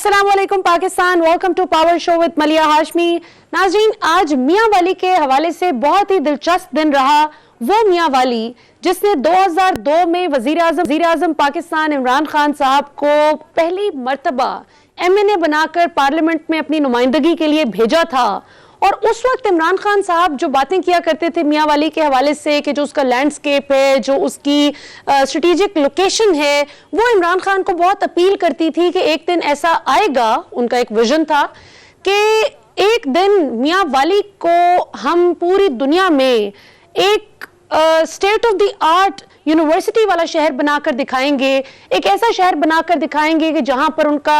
अस्सलाम वालेकुम Pakistan, welcome to power show with Maleeha Hashmi. नाज़रीन, आज मियां वाली के हवाले से बहुत ही दिलचस्प दिन रहा। वो मियां वाली जिसने 2002 में वज़ीर आज़म पाकिस्तान इमरान खान साहब को पहली मर्तबा MNA बनाकर पार्लियामेंट में अपनी नुमाइंदगी के लिए भेजा था, और उस वक्त इमरान खान साहब जो बातें किया करते थे मियां वाली के हवाले से कि जो उसका लैंडस्केप है, जो उसकी स्ट्रेटेजिक लोकेशन है, वो इमरान खान को बहुत अपील करती थी कि एक दिन ऐसा आएगा। उनका एक विजन था कि एक दिन मियां वाली को हम पूरी दुनिया में एक state of the art university वाला शहर बनाकर दिखाएंगे, एक ऐसा शहर बनाकर दिखाएंगे कि जहां पर उनका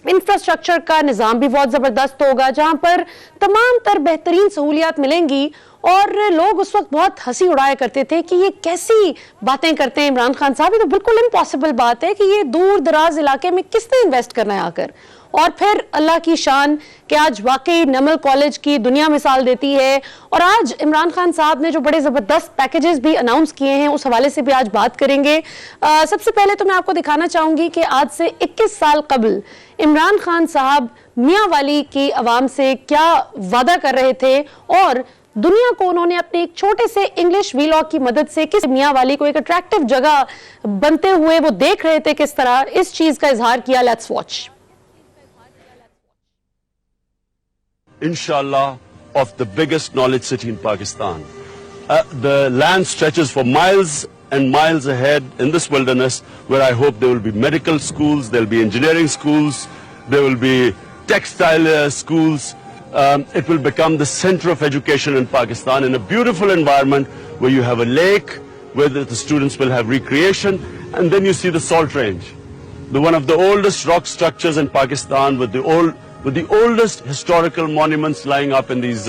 इंफ्रास्ट्रक्चर का निज़ाम भी बहुत ज़बरदस्त होगा, जहां पर तमाम तर बेहतरीन सहूलियात मिलेंगी। और लोग उस वक्त बहुत हंसी उड़ाया करते थे कि ये कैसी बातें करते हैं इमरान खान साहब, ये तो बिल्कुल इम्पॉसिबल बात है कि ये दूर दराज इलाके में किसने इन्वेस्ट करना है आकर। और फिर अल्लाह की शान कि आज वाकई नमल कॉलेज की दुनिया मिसाल देती है। और आज इमरान खान साहब ने जो बड़े ज़बरदस्त पैकेजेस भी अनाउंस किए हैं, उस हवाले से भी आज बात करेंगे। सबसे पहले तो मैं आपको दिखाना चाहूँगी कि आज से 21 साल कबल इमरान खान साहब मियां वाली की आवाम से क्या वादा कर रहे थे, और दुनिया को उन्होंने अपने एक छोटे से इंग्लिश वीलॉग की मदद से किस मियां वाली को एक अट्रैक्टिव जगह बनते हुए वो देख रहे थे, किस तरह इस चीज का इजहार किया। Let's watch. Inshallah, of the biggest knowledge city in Pakistan. The land stretches for miles and miles ahead in this wilderness, where I hope there will be medical schools, there will be engineering schools, there will be textile schools. It will become the center of education in Pakistan, in a beautiful environment where you have a lake, where the students will have recreation, and then you see the Salt Range, one of the oldest rock structures in Pakistan, with the oldest historical monuments lying up in these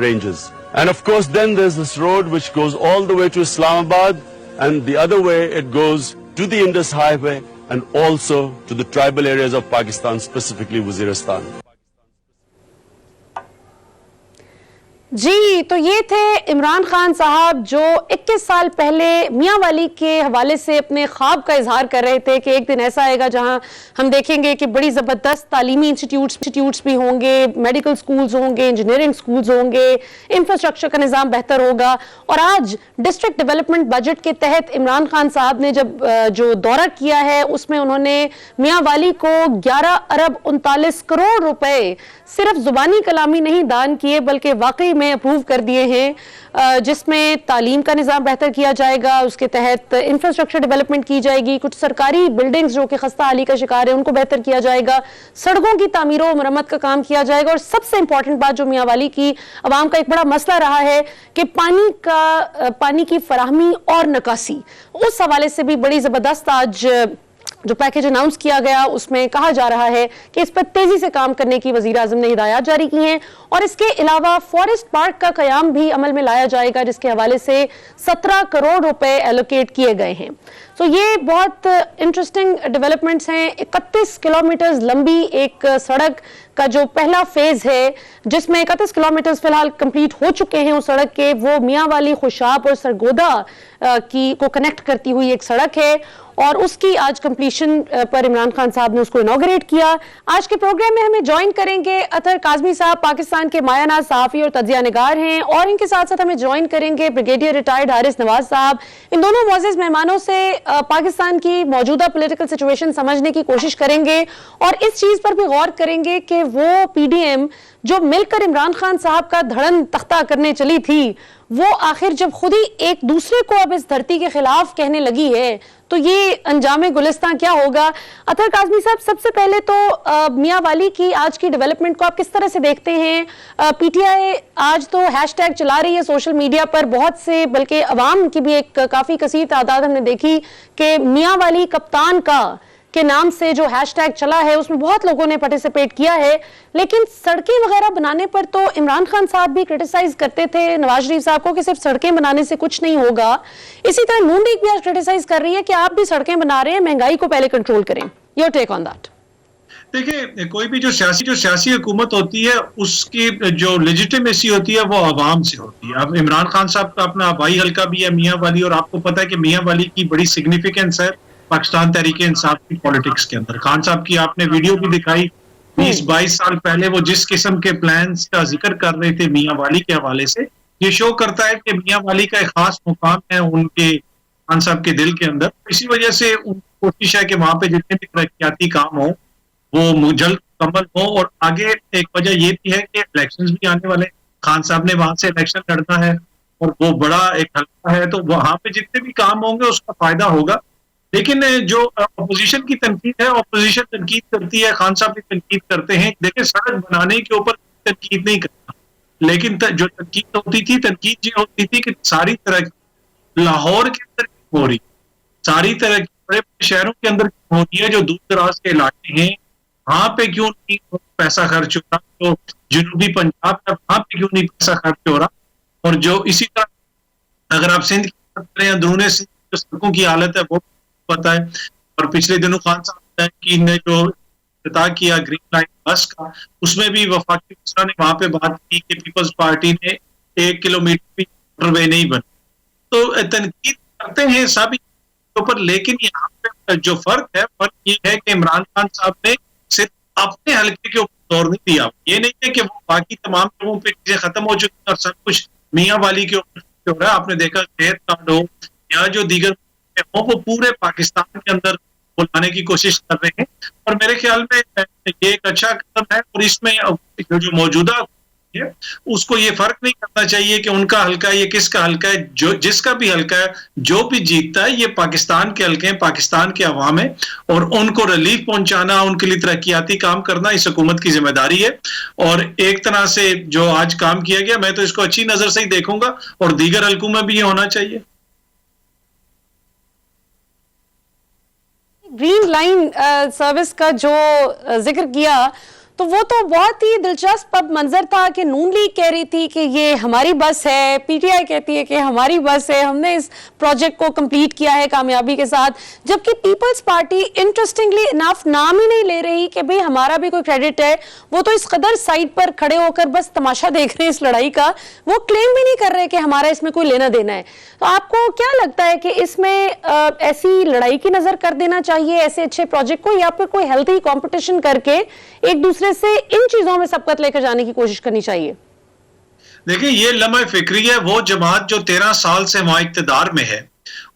ranges. And of course then there's this road which goes all the way to Islamabad, and the other way it goes to the Indus Highway and also to the tribal areas of Pakistan, specifically Waziristan. जी, तो ये थे इमरान खान साहब जो 21 साल पहले मियां वाली के हवाले से अपने ख्वाब का इजहार कर रहे थे कि एक दिन ऐसा आएगा जहां हम देखेंगे कि बड़ी ज़बरदस्त तालीमी इंस्टीट्यूट्स भी होंगे, मेडिकल स्कूल्स होंगे, इंजीनियरिंग स्कूल्स होंगे, इंफ्रास्ट्रक्चर का निज़ाम बेहतर होगा। और आज डिस्ट्रिक्ट डेवलपमेंट बजट के तहत इमरान खान साहब ने जब जो दौरा किया है, उसमें उन्होंने मियां वाली को 11 अरब 39 करोड़ रुपए सिर्फ जुबानी कलामी नहीं दान किए, बल्कि वाकई में अप्रूव कर दिए हैं, जिसमें तालीम का निज़ाम बेहतर किया जाएगा, उसके तहत इंफ्रास्ट्रक्चर डेवलपमेंट की जाएगी, कुछ सरकारी बिल्डिंग्स जो कि खस्ता हाली का शिकार है उनको बेहतर किया जाएगा, सड़कों की तामीर और मरम्मत का काम किया जाएगा। और सबसे इंपॉर्टेंट बात जो मियां वाली की आवाम का एक बड़ा मसला रहा है कि पानी की फराहमी और निकासी, उस हवाले से भी बड़ी ज़बरदस्त आज जो पैकेज अनाउंस किया गया उसमें कहा जा रहा है कि इस पर तेजी से काम करने की वजीर आजम ने हिदायत जारी की हैं। और इसके अलावा फॉरेस्ट पार्क का कयाम भी अमल में लाया जाएगा, जिसके हवाले से 17 करोड़ रुपए एलोकेट किए गए हैं। तो ये बहुत इंटरेस्टिंग डेवलपमेंट्स हैं। 31 किलोमीटर लंबी एक सड़क का जो पहला फेज है, जिसमें 31 किलोमीटर फिलहाल कंप्लीट हो चुके हैं उस सड़क के, वो मियां वाली, खुशाब और सरगोदा को कनेक्ट करती हुई एक सड़क है, और उसकी आज कंप्लीशन पर इमरान खान साहब ने उसको इनॉग्रेट किया। आज के प्रोग्राम में हमें ज्वाइन करेंगे अतर काजमी साहब, पाकिस्तान के मायानाज सहाफ़ी और तज्जिया निगार हैं, और इनके साथ साथ हमें ज्वाइन करेंगे ब्रिगेडियर रिटायर्ड हारिस नवाज साहब। इन दोनों मोअज़्ज़िज़ मेहमानों से पाकिस्तान की मौजूदा पॉलिटिकल सिचुएशन समझने की कोशिश करेंगे, और इस चीज पर भी गौर करेंगे कि वो PDM जो मिलकर इमरान खान साहब का धड़न तख्ता करने चली थी, वो आखिर जब खुद ही एक दूसरे को अब इस धरती के खिलाफ कहने लगी है, तो ये अंजामे गुलिस्तां क्या होगा। अतर काज़मी साहब, सबसे पहले तो मियां वाली की आज की डेवलपमेंट को आप किस तरह से देखते हैं? PTI आज तो हैशटैग चला रही है सोशल मीडिया पर, बहुत से, बल्कि अवाम की भी एक काफी कसीर तादाद हमने देखी कि मियां वाली कप्तान का के नाम से जो हैशटैग चला है उसमें बहुत लोगों ने पार्टिसिपेट किया है। लेकिन सड़कें वगैरह बनाने पर तो इमरान खान साहब भी क्रिटिसाइज करते थे नवाज शरीफ साहब को कि सिर्फ सड़कें बनाने से कुछ नहीं होगा। इसी तरह नून लीग भी आज क्रिटिसाइज कर रही है कि आप भी सड़कें बना रहे हैं, महंगाई को पहले कंट्रोल करें। Your take on that. देखिए, कोई भी जो सियासी हुकूमत होती है, उसकी जो लेजिटिमेसी होती है वो आवाम से होती है। अब इमरान खान साहब का अपना हवाई हल्का भी है मियां वाली, और आपको पता है कि मियां वाली की बड़ी सिग्निफिकेंस है पाकिस्तान तहरीक इंसाफ की पॉलिटिक्स के अंदर। खान साहब की आपने वीडियो भी दिखाई, 20-22 साल पहले वो जिस किस्म के प्लान्स का जिक्र कर रहे थे मियां वाली के हवाले से, ये शो करता है कि मियां वाली का एक खास मुकाम है उनके खान साहब के दिल के अंदर। इसी वजह से उनकी कोशिश है कि वहां पे जितने भी तरक्याती काम हो वो जल्द मुकम्मल हो। और आगे एक वजह ये भी है कि इलेक्शंस भी आने वाले, खान साहब ने वहां से इलेक्शन लड़ना है और वो बड़ा एक हल्का है, तो वहां पे जितने भी काम होंगे उसका फायदा होगा। लेकिन जो अपोजिशन की तनकीद है, अपोजिशन तनकीद करती है, खान साहब भी तनकीद करते हैं। देखिए, सड़क बनाने के ऊपर तनकीद नहीं करता, लेकिन जो तनकीद होती थी, तनकीद ये होती थी कि सारी तरह लाहौर के अंदर हो रही, सारी तरह की बड़े बड़े शहरों के अंदर हो रही है, जो दूर दराज के इलाके हैं वहां पे क्यों नहीं पैसा खर्च हो रहा, तो जनूबी पंजाब है वहां पे क्यों नहीं पैसा खर्च हो रहा। और जो इसी तरह अगर आप सिंध की बात करें, अंदरूनी सिंध जो सड़कों की हालत है वो पता है। और पिछले दिनों खान साहब ने जो इफ्तिताह किया ग्रीन लाइन बस का, उसमें भी वफाकी मिनिस्टर ने वहां पे बात की कि पीपल्स पार्टी ने 1 किलोमीटर भी मोटरवे नहीं बनी। तो तनकीद करते हैं सभी ऊपर, लेकिन यहाँ पे जो फर्क ये है कि इमरान खान साहब ने सिर्फ अपने हल्के के ऊपर जोर नहीं दिया। ये नहीं है कि वो बाकी तमाम लोगों पे चीजें खत्म हो चुकी हैं और सब कुछ मियां वाली के ऊपर हो रहा है। आपने देखा सेहत कार्ड हो या जो दीगर हो, वो पूरे पाकिस्तान के अंदर बुलाने की कोशिश कर रहे हैं। और मेरे ख्याल में ये एक अच्छा कदम है। और इसमें जो मौजूदा है उसको ये फर्क नहीं करना चाहिए कि उनका हल्का है, ये किसका हल्का है। जो जिसका भी हल्का है, जो भी जीतता है, ये पाकिस्तान के हल्के हैं, पाकिस्तान के अवाम है, और उनको रिलीफ पहुंचाना, उनके लिए तरक्याती काम करना इस हुकूमत की जिम्मेदारी है। और एक तरह से जो आज काम किया गया, मैं तो इसको अच्छी नजर से ही देखूंगा, और दीगर हल्कों में भी ये होना चाहिए। ग्रीन लाइन सर्विस का जो जिक्र किया, तो वो तो बहुत ही दिलचस्प अब मंजर था कि नून लीग कह रही थी कि ये हमारी बस है, पीटीआई कहती है कि हमारी बस है, हमने इस प्रोजेक्ट को कंप्लीट किया है कामयाबी के साथ, जबकि पीपल्स पार्टी इंटरेस्टिंगली इनफ नाम ही नहीं ले रही कि भाई हमारा भी कोई क्रेडिट है। वो तो इस कदर साइड पर खड़े होकर बस तमाशा देख रहे हैं इस लड़ाई का, वो क्लेम भी नहीं कर रहे कि हमारा इसमें कोई लेना देना है। तो आपको क्या लगता है कि इसमें ऐसी लड़ाई की नजर कर देना चाहिए ऐसे अच्छे प्रोजेक्ट को, या फिर कोई हेल्थी कॉम्पिटिशन करके एक दूसरे से इन चीजों में सबकत लेकर जाने की कोशिश करनी चाहिए? देखिए, ये लम्हा फिक्री है। वो जमात जो 13 साल से वहां इक्तदार में है,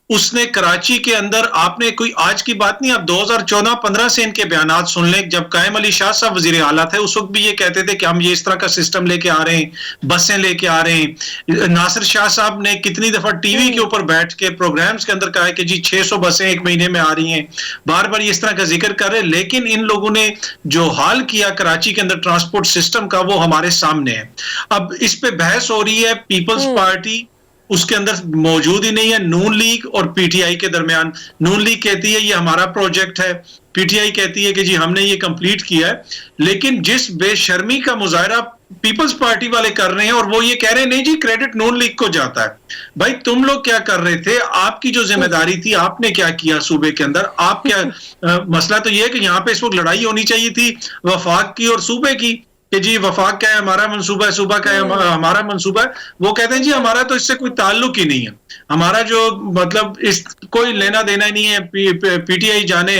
उसने कराची के अंदर, आपने कोई आज की बात नहीं, आप 2014-15 से इनके बयानात सुन लें। जब कायम अली शाह साहब वजीर आला थे, उस वक्त भी ये कहते थे कि हम ये इस तरह का सिस्टम लेके आ रहे हैं, बसें लेके आ रहे हैं। नासिर शाह साहब ने कितनी दफा टीवी के ऊपर बैठ के प्रोग्राम्स के अंदर कहा है कि जी 600 बसें एक महीने में आ रही हैं, बार बार इस तरह का जिक्र कर रहे हैं। लेकिन इन लोगों ने जो हाल किया कराची के अंदर ट्रांसपोर्ट सिस्टम का, वो हमारे सामने है। अब इस पे बहस हो रही है, पीपल्स पार्टी उसके अंदर मौजूद ही नहीं है। नून लीग और पीटीआई के दरमियान, नून लीग कहती है ये हमारा प्रोजेक्ट है, पीटीआई कहती है कि जी हमने ये कंप्लीट किया है। लेकिन जिस बेशर्मी का मुजाहरा पीपल्स पार्टी वाले कर रहे हैं, और वो ये कह रहे हैं नहीं जी क्रेडिट नून लीग को जाता है। भाई, तुम लोग क्या कर रहे थे? आपकी जो जिम्मेदारी थी, आपने क्या किया सूबे के अंदर? आप क्या मसला तो ये है कि यहाँ पे इस वक्त लड़ाई होनी चाहिए थी वफाक की और सूबे की, कि जी वफाक का है हमारा मंसूबा है, सूबा का है हमारा मंसूबा है। वो कहते हैं जी हमारा तो इससे कोई ताल्लुक ही नहीं है, हमारा जो मतलब इस कोई लेना देना ही नहीं है, पीटीआई जाने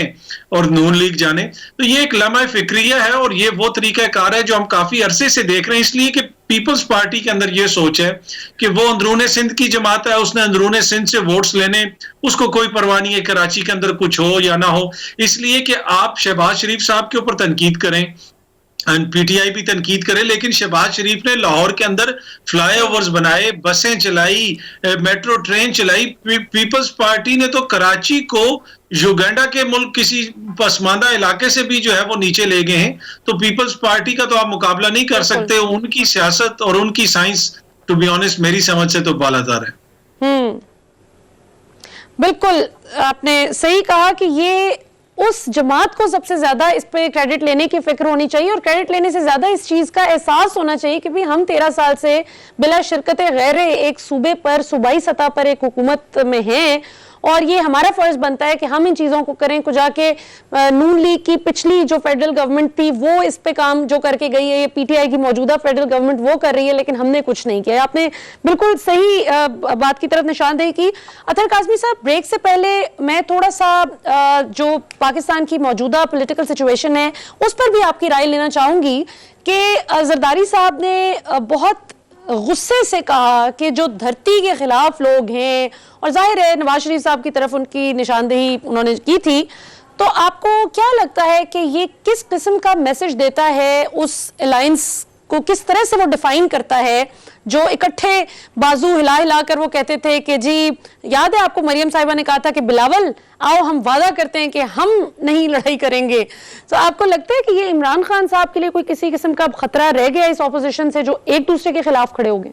और नून लीग जाने। तो ये एक लम्हा फिक्रिया है, और ये वो तरीकाकार है जो हम काफी अरसे से देख रहे हैं। इसलिए कि पीपल्स पार्टी के अंदर ये सोच है कि वो अंदरूने सिंध की जमात है, उसने अंदरूने सिंध से वोट्स लेने, उसको कोई परवाह नहीं है कराची के अंदर कुछ हो या ना हो। इसलिए कि आप शहबाज शरीफ साहब के ऊपर तनकीद करें, पीटीआई भी तनकीद करे, लेकिन शहबाज शरीफ ने लाहौर के अंदर फ्लाईओवर्स बनाए, बसें चलाई, मेट्रो ट्रेन चलाई। पीपल्स पार्टी ने तो कराची को युगांडा के मुल्क किसी पसमानदा इलाके से भी जो है वो नीचे ले गए हैं। तो पीपल्स पार्टी का तो आप मुकाबला नहीं कर सकते। उनकी सियासत और उनकी साइंस टू बी ऑनेस्ट मेरी समझ से तो बालातर है। बिल्कुल, आपने सही कहा कि ये उस जमात को सबसे ज्यादा इस पे क्रेडिट लेने की फिक्र होनी चाहिए, और क्रेडिट लेने से ज्यादा इस चीज का एहसास होना चाहिए कि भी हम 13 साल से बिला शिरकत गैर एक सूबे पर, सूबाई सतह पर एक हुकूमत में हैं, और ये हमारा फर्ज बनता है कि हम इन चीज़ों को करें। को जाके नून लीग की पिछली जो फेडरल गवर्नमेंट थी वो इस पे काम जो करके गई है, ये पीटीआई की मौजूदा फेडरल गवर्नमेंट वो कर रही है, लेकिन हमने कुछ नहीं किया। आपने बिल्कुल सही बात की तरफ निशानदेही की। अतर काज़मी साहब, ब्रेक से पहले मैं थोड़ा सा जो पाकिस्तान की मौजूदा पॉलिटिकल सिचुएशन है उस पर भी आपकी राय लेना चाहूंगी कि जरदारी साहब ने बहुत गुस्से से कहा कि जो धरती के खिलाफ लोग हैं, और जाहिर है नवाज शरीफ साहब की तरफ उनकी निशानदेही उन्होंने की थी, तो आपको क्या लगता है कि ये किस किस्म का मैसेज देता है, उस अलायंस को किस तरह से वो डिफाइन करता है, जो इकट्ठे बाजू हिला हिला कर वो कहते थे कि जी, याद है आपको मरियम साहिबा ने कहा था कि बिलावल आओ हम वादा करते हैं कि हम नहीं लड़ाई करेंगे। तो आपको लगता है कि ये इमरान खान साहब के लिए कोई किसी किस्म का खतरा रह गया इस ऑपोजिशन से, जो एक दूसरे के खिलाफ खड़े हो गए?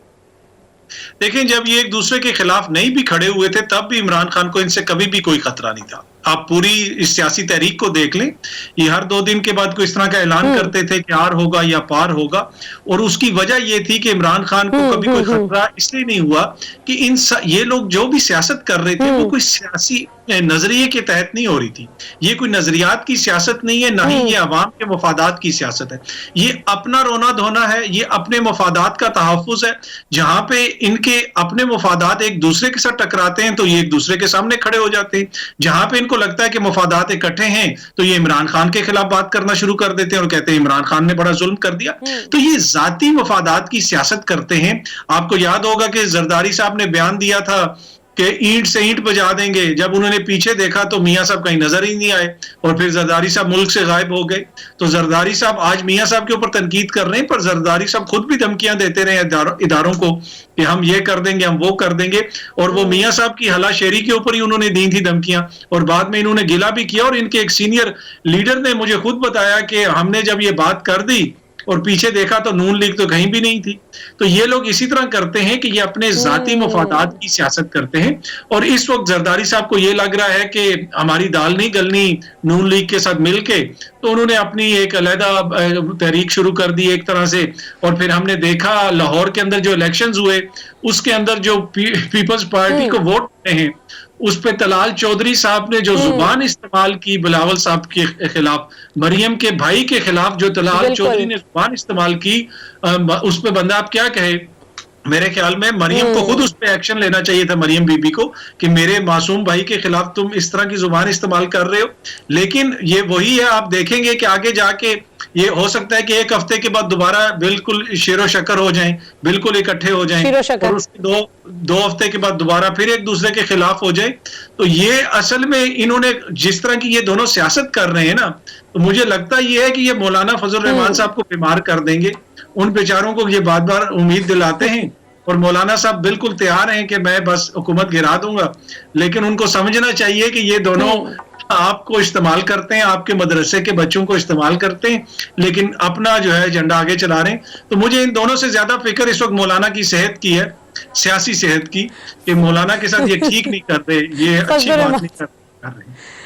देखें, जब ये एक दूसरे के खिलाफ नहीं भी खड़े हुए थे तब भी इमरान खान को इनसे कभी भी कोई खतरा नहीं था। आप पूरी इस सियासी तहरीक को देख लें, ये हर 2 दिन के बाद कोई इस तरह का ऐलान करते थे कि आर होगा या पार होगा, और उसकी वजह ये थी कि इमरान खान को कभी कोई खतरा इसलिए नहीं हुआ कि ये लोग जो भी सियासत कर रहे थे वो कोई सियासी नजरिए के तहत नहीं हो रही थी। ये कोई नजरियात की सियासत नहीं है, ना ही ये अवाम के मफादात की सियासत है। ये अपना रोना धोना है, ये अपने मफादात का तहफ़्फ़ुज़ है। जहां पे इनके अपने मफादात एक दूसरे के साथ टकराते हैं तो ये एक दूसरे के सामने खड़े हो जाते हैं। जहां पे इनको लगता है कि मफादात इकट्ठे हैं तो ये इमरान खान के खिलाफ बात करना शुरू कर देते हैं और कहते हैं इमरान खान ने बड़ा जुल्म कर दिया। तो ये जाती मफादात की सियासत करते हैं। आपको याद होगा कि जरदारी साहब ने बयान दिया था कि ईंट से ईंट बजा देंगे, जब उन्होंने पीछे देखा तो मियां साहब कहीं नजर ही नहीं आए और फिर जरदारी साहब मुल्क से गायब हो गए। तो जरदारी साहब आज मियां साहब के ऊपर तनकीद कर रहे हैं, पर जरदारी साहब खुद भी धमकियां देते रहे इदारों को कि हम ये कर देंगे, हम वो कर देंगे, और वो मियां साहब की हलाशेरी के ऊपर ही उन्होंने दी थी धमकियां, और बाद में इन्होंने गिला भी किया। और इनके एक सीनियर लीडर ने मुझे खुद बताया कि हमने जब ये बात कर दी और पीछे देखा तो नून लीग तो कहीं भी नहीं थी। तो ये लोग इसी तरह करते हैं कि ये अपने जाती मफादात की सियासत करते हैं, और इस वक्त जरदारी साहब को ये लग रहा है कि हमारी दाल नहीं गलनी नून लीग के साथ मिलके, तो उन्होंने अपनी एक अलहदा तहरीक शुरू कर दी एक तरह से। और फिर हमने देखा लाहौर के अंदर जो इलेक्शंस हुए उसके अंदर जो पीपल्स पार्टी को वोट हैं उस पे तलाल चौधरी साहब ने जो जुबान इस्तेमाल की बिलावल साहब के खिलाफ, मरियम के भाई के खिलाफ जो तलाल चौधरी ने जुबान इस्तेमाल की, उस पे बंदा आप क्या कहे। मेरे ख्याल में मरियम को खुद उस पे एक्शन लेना चाहिए था, मरियम बीबी को, कि मेरे मासूम भाई के खिलाफ तुम इस तरह की जुबान इस्तेमाल कर रहे हो। लेकिन ये वही है, आप देखेंगे कि आगे जाके ये हो सकता है कि एक हफ्ते के बाद दोबारा बिल्कुल शेरो शक्कर हो जाएं, बिल्कुल इकट्ठे हो जाएं, और उसके दो हफ्ते के बाद दोबारा फिर एक दूसरे के खिलाफ हो जाए। तो ये असल में इन्होंने जिस तरह की ये दोनों सियासत कर रहे हैं ना, तो मुझे लगता ये है कि ये मौलाना फजल रहमान साहब को बीमार कर देंगे। उन बेचारों को ये बार बार उम्मीद दिलाते हैं और मौलाना साहब बिल्कुल तैयार हैं कि मैं बस हुकूमत गिरा दूंगा, लेकिन उनको समझना चाहिए कि ये दोनों आपको इस्तेमाल करते हैं, आपके मदरसे के बच्चों को इस्तेमाल करते हैं, लेकिन अपना जो है एजेंडा आगे चला रहे हैं। तो मुझे इन दोनों से ज्यादा फिक्र इस वक्त मौलाना की सेहत की है, सियासी सेहत की, कि मौलाना के साथ ये ठीक नहीं कर रहे, ये अच्छी बात नहीं कर रहे।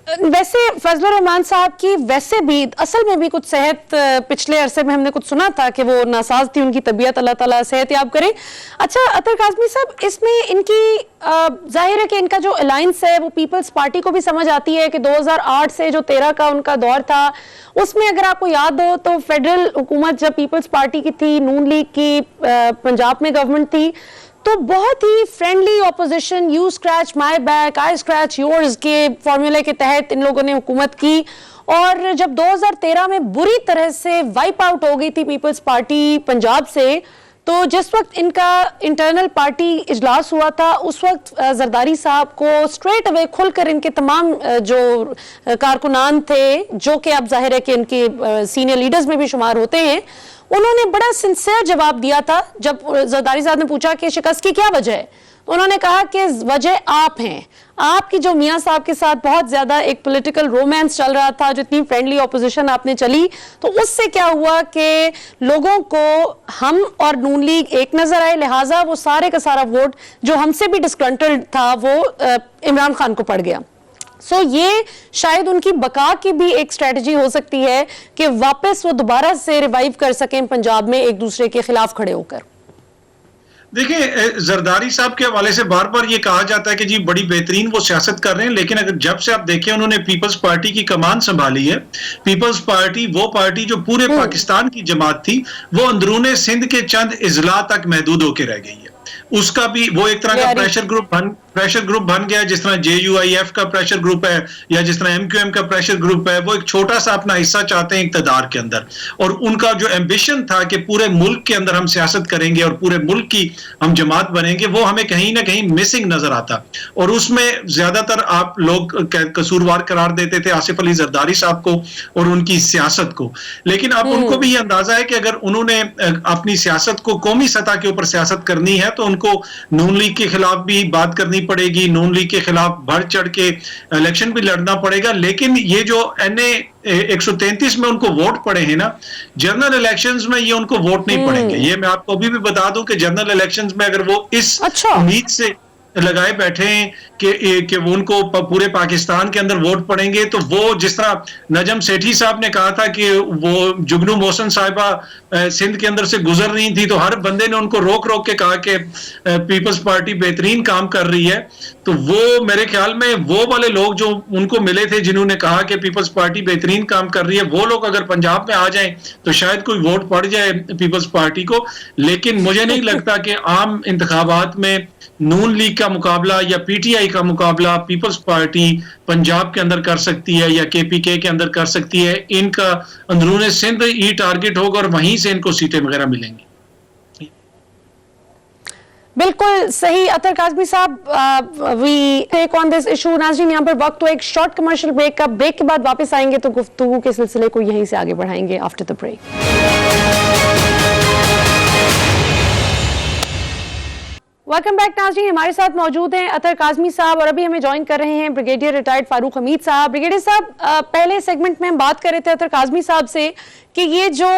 वैसे फजल रहमान साहब की वैसे भी असल में भी कुछ सेहत पिछले अरसे में हमने कुछ सुना था कि वो नासाज थी, उनकी तबीयत, अल्लाह ताला सेहत याब करे। अच्छा अतर काज़मी साहब, इसमें इनकी जाहिर है कि इनका जो अलायंस है वो पीपल्स पार्टी को भी समझ आती है कि 2008 से जो 13 का उनका दौर था उसमें अगर आपको याद हो तो फेडरल हुकूमत जब पीपल्स पार्टी की थी, नून लीग की पंजाब में गवर्नमेंट थी, तो बहुत ही friendly opposition, you scratch my back I scratch yours के फॉर्मूले के तहत इन लोगों ने हुकूमत की। और जब 2013 में बुरी तरह से वाइप आउट हो गई थी पीपल्स पार्टी पंजाब से, तो जिस वक्त इनका इंटरनल पार्टी इजलास हुआ था उस वक्त जरदारी साहब को स्ट्रेट अवे खुलकर इनके तमाम जो कारकुनान थे, जो कि अब जाहिर है कि इनके सीनियर लीडर्स में भी शुमार होते हैं, उन्होंने बड़ा सिंसियर जवाब दिया था। जब जरदारी साहब ने पूछा कि शिकस्त की क्या वजह है, तो उन्होंने कहा कि वजह आप हैं, आपकी जो मियां साहब के साथ बहुत ज्यादा एक पॉलिटिकल रोमांस चल रहा था, जितनी फ्रेंडली ऑपोजिशन आपने चली, तो उससे क्या हुआ कि लोगों को हम और नून लीग एक नजर आए, लिहाजा वो सारे का सारा वोट जो हमसे भी डिस्कंटेड था वो इमरान खान को पड़ गया। सो ये शायद उनकी बका की भी एक स्ट्रेटजी हो सकती है कि वापस वो दोबारा से रिवाइव कर सकें पंजाब में एक दूसरे के खिलाफ खड़े होकर। देखिए, जरदारी साहब के हवाले से बार बार ये कहा जाता है कि जी बड़ी बेहतरीन वो सियासत कर रहे हैं, लेकिन अगर जब से आप देखें उन्होंने पीपल्स पार्टी की कमान संभाली है, पीपल्स पार्टी वो पार्टी जो पूरे पाकिस्तान की जमात थी, वो अंदरूने सिंध के चंद इजला तक महदूद होकर रह गई है। उसका भी वो एक तरह का प्रेशर ग्रुप बन गया, जिस तरह JUIF का प्रेशर ग्रुप है या जिस तरह MQM का प्रेशर ग्रुप है। वो एक छोटा सा अपना हिस्सा चाहते हैं इक़्तिदार के अंदर, और उनका जो एम्बिशन था कि पूरे मुल्क के अंदर हम सियासत करेंगे और पूरे मुल्क की हम जमात बनेंगे, वो हमें कहीं ना कहीं मिसिंग नजर आता। और उसमें ज्यादातर आप लोग कसूरवार करार देते थे आसिफ अली जरदारी साहब को और उनकी सियासत को, लेकिन अब उनको भी ये अंदाजा है कि अगर उन्होंने अपनी सियासत को कौमी सतह के ऊपर सियासत करनी है तो उनको नून लीग के खिलाफ भी बात करनी पड़ेगी, नून लीग के खिलाफ बढ़ चढ़ के इलेक्शन भी लड़ना पड़ेगा। लेकिन ये जो NA 133 में उनको वोट पड़े हैं ना, जनरल इलेक्शंस में ये उनको वोट नहीं पड़ेंगे। ये मैं आपको अभी भी बता दूं कि जनरल इलेक्शंस में अगर वो इस उम्मीद से लगाए बैठे हैं कि वो उनको पूरे पाकिस्तान के अंदर वोट पड़ेंगे, तो वो जिस तरह नजम सेठी साहब ने कहा था कि वो जुगनू मोहसन साहिबा सिंध के अंदर से गुजर रही थी, तो हर बंदे ने उनको रोक रोक के कहा कि पीपल्स पार्टी बेहतरीन काम कर रही है। तो वो मेरे ख्याल में वो वाले लोग जो उनको मिले थे जिन्होंने कहा कि पीपल्स पार्टी बेहतरीन काम कर रही है, वो लोग अगर पंजाब में आ जाएं तो शायद कोई वोट पड़ जाए पीपल्स पार्टी को। लेकिन मुझे नहीं लगता कि आम इंतखाबात में नून लीग का मुकाबला या PTI का मुकाबला पीपल्स पार्टी पंजाब के अंदर कर सकती है या KPK के अंदर कर सकती है। इनका अंदरूने सिंध ही टारगेट होगा और वहीं से इनको सीटें वगैरह मिलेंगी। बिल्कुल सही अतर काज़मी साहब, we take on this issue. नाज़रीन, यहाँ पर वक्त तो एक शॉर्ट कमर्शियल ब्रेक का, ब्रेक के बाद वापस आएंगे तो गुफ्तगू के सिलसिले को यहीं से आगे बढ़ाएंगे after the break. Welcome back नाज़रीन, हमारे साथ मौजूद हैं अतर काज़मी साहब और अभी हमें ज्वाइन कर रहे हैं ब्रिगेडियर रिटायर्ड फारूक हमीद साहब। ब्रिगेडियर साहब, पहले सेगमेंट में हम बात कर रहे थे अतर काज़मी साहब से कि ये जो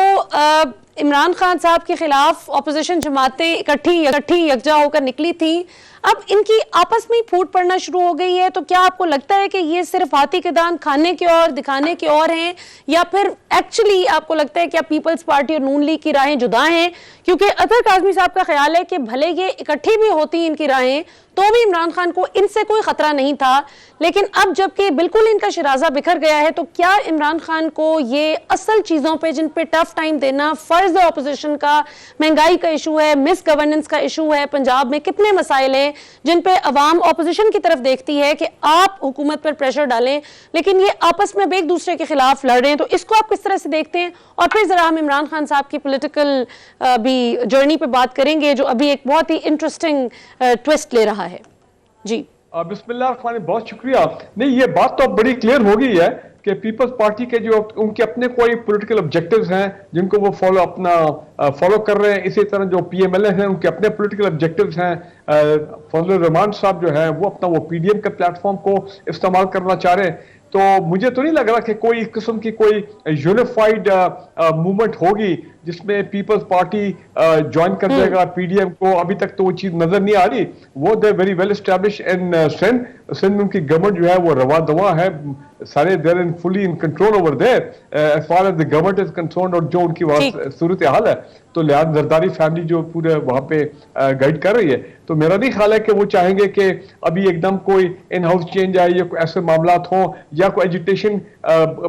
इमरान खान साहब के खिलाफ ऑपोजिशन जमातें इकट्ठी यकजा होकर निकली थी, अब इनकी आपस में फूट पड़ना शुरू हो गई है। तो क्या आपको लगता है कि ये सिर्फ हाथी के दांत खाने के और दिखाने के और हैं, या फिर एक्चुअली आपको लगता है कि अब पीपल्स पार्टी और नून लीग की राहें जुदा हैं? क्योंकि अतर काज़मी साहब का ख्याल है कि भले ये इकट्ठी भी होती इनकी राहें तो भी इमरान खान को इनसे कोई खतरा नहीं था, लेकिन अब जबकि बिल्कुल इनका शिराजा बिखर गया है, तो क्या इमरान खान को ये असल चीजों पे जिन पे टफ टाइम देना फर्ज है ऑपोजिशन का, महंगाई का इशू है, मिस गवर्नेंस का इशू है, पंजाब में कितने मसाइल हैं जिन पे अवाम ऑपोजिशन की तरफ देखती है कि आप हुकूमत पर प्रेशर डालें, लेकिन ये आपस में एक दूसरे के खिलाफ लड़ रहे हैं, तो इसको आप किस तरह से देखते हैं? और फिर जरा हम इमरान खान साहब की पॉलिटिकल भी जर्नी पे बात करेंगे जो अभी एक बहुत ही इंटरेस्टिंग ट्विस्ट ले रहा है। जी बिस्मिल्लाह, बहुत शुक्रिया। नहीं, ये बात तो अब बड़ी क्लियर हो गई है कि पीपल्स पार्टी के जो उनके अपने कोई पॉलिटिकल ऑब्जेक्टिव्स हैं जिनको वो फॉलो कर रहे हैं, इसी तरह जो PMLA हैं उनके अपने पॉलिटिकल ऑब्जेक्टिव्स हैं। फजलुर रहमान साहब जो है वो अपना वो PDM के प्लेटफॉर्म को इस्तेमाल करना चाह रहे हैं। तो मुझे तो नहीं लग रहा कि कोई किस्म की कोई यूनिफाइड मूवमेंट होगी जिसमें पीपल्स पार्टी ज्वाइन कर देगा PDM को। अभी तक तो वो चीज नजर नहीं आ रही। वो they very well establish in Sindh में उनकी गवर्नमेंट जो है वो रवा दवा है, सारे there in fully in control over there as far as the government is concerned. और जो उनकी सूरत हाल है, तो लिहाज जरदारी फैमिली जो पूरे वहां पे गाइड कर रही है, तो मेरा नहीं ख्याल है कि वो चाहेंगे कि अभी एकदम कोई इन हाउस चेंज आए या कोई ऐसे मामला हो या कोई एजुटेशन,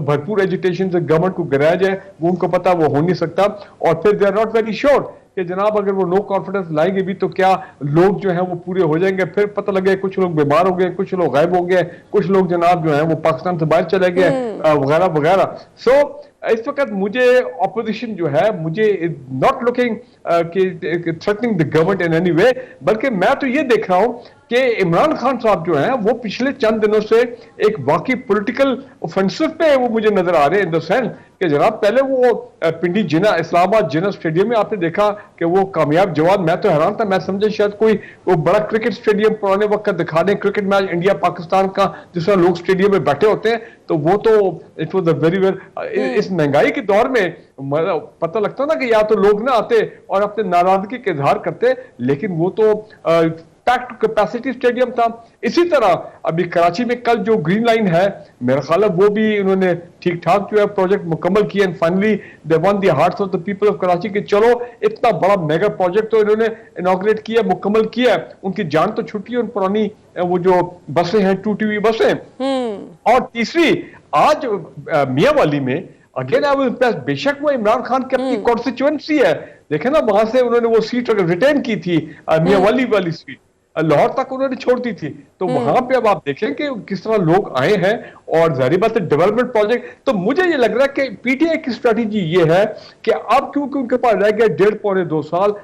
भरपूर एजुटेशन से गवर्नमेंट को गिराया जाए। वो उनको पता वो हो नहीं सकता। और फिर they are not very sure कि जनाब अगर वो नो कॉन्फिडेंस लाएंगे भी तो क्या लोग जो है वो पूरे हो जाएंगे। फिर पता लगे कुछ लोग बीमार हो गए, कुछ लोग गायब हो गए, कुछ लोग जनाब जो है वो पाकिस्तान से बाहर चले गए वगैरह वगैरह। सो इस वक्त मुझे ऑपोजिशन जो है, मुझे not looking threatening the government in any way, बल्कि मैं तो ये देख रहा हूं कि इमरान खान साहब जो हैं वो पिछले चंद दिनों से एक वाकई पॉलिटिकल ऑफेंसिव पे वो मुझे नजर आ रहे हैं, इन द सेंस कि जनाब पहले वो पिंडी जिना इस्लामाबाद जिना स्टेडियम में आपने देखा कि वो कामयाब जवाब, मैं तो हैरान था, मैं समझे शायद कोई वो बड़ा क्रिकेट स्टेडियम पुराने वक्त दिखा दें, क्रिकेट मैच इंडिया पाकिस्तान का जिस तरह लोग स्टेडियम में बैठे होते हैं, तो वो तो it was a very well. इस महंगाई के दौर में पता लगता ना कि या तो लोग ना आते और अपने नाराजगी का इजहार करते, लेकिन वो तो पैक्ड कैपेसिटी स्टेडियम था। इसी तरह अभी कराची में कल जो ग्रीन लाइन है, मेरा ख्याल है वो भी इन्होंने ठीक ठाक जो है प्रोजेक्ट मुकम्मल किया and finally they one the hearts of the people of Karachi कि चलो इतना बड़ा मेगा प्रोजेक्ट तो इन्होंने इनॉग्रेट किया, मुकम्मल किया। उनकी जान तो छुट्टी है उन पुरानी वो जो बसें हैं, टूटी हुई बसें। और तीसरी, आज मियां वाली में अगेन आई वाज इम्प्रेस्ड, बेशक वो इमरान खान की अपनी कॉन्स्टिट्यूएंसी है, देखे ना वहां से उन्होंने वो सीट रिटेन की थी, मियां वाली सीट लाहौर तक उन्होंने छोड़ दी थी। तो वहां पे अब आप देखें कि किस तरह लोग आए हैं और जाहिर बात है डेवलपमेंट प्रोजेक्ट। तो मुझे ये लग रहा है कि पीटीआई की स्ट्रेटेजी ये है कि अब क्योंकि उनके पास रह गया 1.5-2 साल,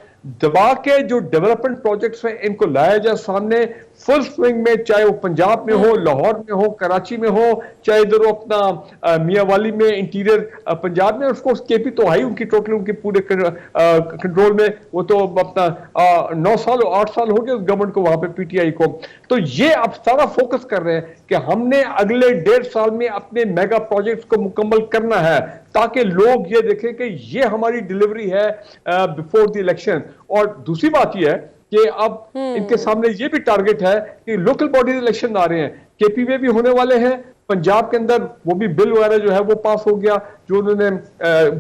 दबा के जो डेवलपमेंट प्रोजेक्ट्स हैं इनको लाया जाए सामने फुल स्विंग में, चाहे वो पंजाब में हो, लाहौर में हो, कराची में हो, चाहे इधर अपना मियां वाली में, इंटीरियर पंजाब में। उसको केपी तो आई उनकी टोटल उनके पूरे कंट्रोल में, वो तो अपना 9 साल 8 साल हो गए उस गवर्नमेंट को वहां पे, पीटीआई को। तो ये अब सारा फोकस कर रहे हैं कि हमने अगले 1.5 साल में अपने मेगा प्रोजेक्ट्स को मुकम्मल करना है ताकि लोग ये देखें कि ये हमारी डिलीवरी है बिफोर द इलेक्शन। और दूसरी बात ये है कि अब इनके सामने ये भी टारगेट है कि लोकल बॉडी इलेक्शन आ रहे हैं, केपी में भी होने वाले हैं, पंजाब के अंदर वो भी बिल वगैरह जो है वो पास हो गया जो उन्होंने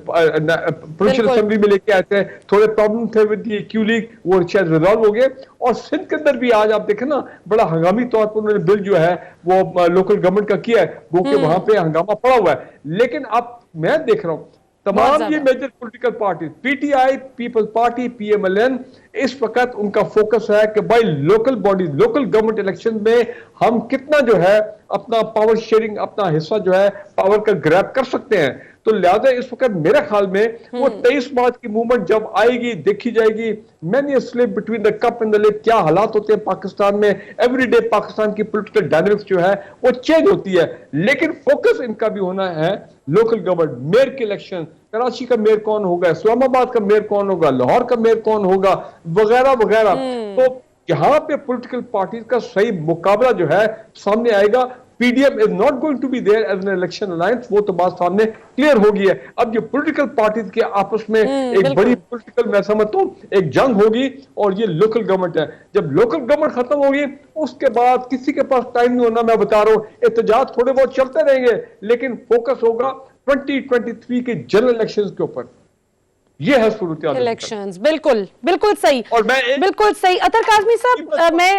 प्रोविंशियल असेंबली में लेके आए थे। थोड़े प्रॉब्लम थे विद द क्यू लीग, वो शायद रिजॉल्व हो गए। और सिंध के अंदर भी आज आप देखें ना, बड़ा हंगामी तौर पर उन्होंने बिल जो है वो लोकल गवर्नमेंट का किया है, वो कि वहां पे हंगामा पड़ा हुआ है। लेकिन अब मैं देख रहा हूं तमाम ये major political party, PTI, Peoples Party, PMLN, इस वक्त उनका फोकस है कि भाई local body, local government election में हम कितना जो है अपना पावर शेयरिंग, अपना हिस्सा जो है पावर का ग्रैब कर सकते हैं। तो लिहाजा इस वक्त मेरे ख्याल में वो 23 मार्च की मूवमेंट जब आएगी देखी जाएगी। Many slip between the cup and the lip, क्या हालात होते हैं पाकिस्तान में, एवरीडे पाकिस्तान की पॉलिटिकल डायनामिक्स जो है वो चेंज होती है। लेकिन फोकस इनका भी होना है लोकल गवर्नमेंट, मेयर के इलेक्शन, कराची का मेयर कौन होगा, इस्लामाबाद का मेयर कौन होगा, लाहौर का मेयर कौन होगा, वगैरह वगैरह। तो यहाँ पे पॉलिटिकल पार्टीज का सही मुकाबला जो है सामने आएगा। PDM is not going to be there as an election alliance, वो तो बात सामने क्लियर हो गई है। अब जो पॉलिटिकल पार्टीज के आपस में एक बड़ी पॉलिटिकल, मैं समझता हूं एक जंग होगी, और ये लोकल गवर्नमेंट है। जब लोकल गवर्नमेंट खत्म होगी उसके बाद किसी के पास टाइम नहीं होना। मैं बता रहा हूं एहतजाज थोड़े बहुत चलते रहेंगे, लेकिन फोकस होगा 2023 के जनरल इलेक्शंस के ऊपर। ये है सूरत इलेक्शंस। बिल्कुल बिल्कुल सही, और मैं बिल्कुल सही। अतर काज़मी साहब, मैं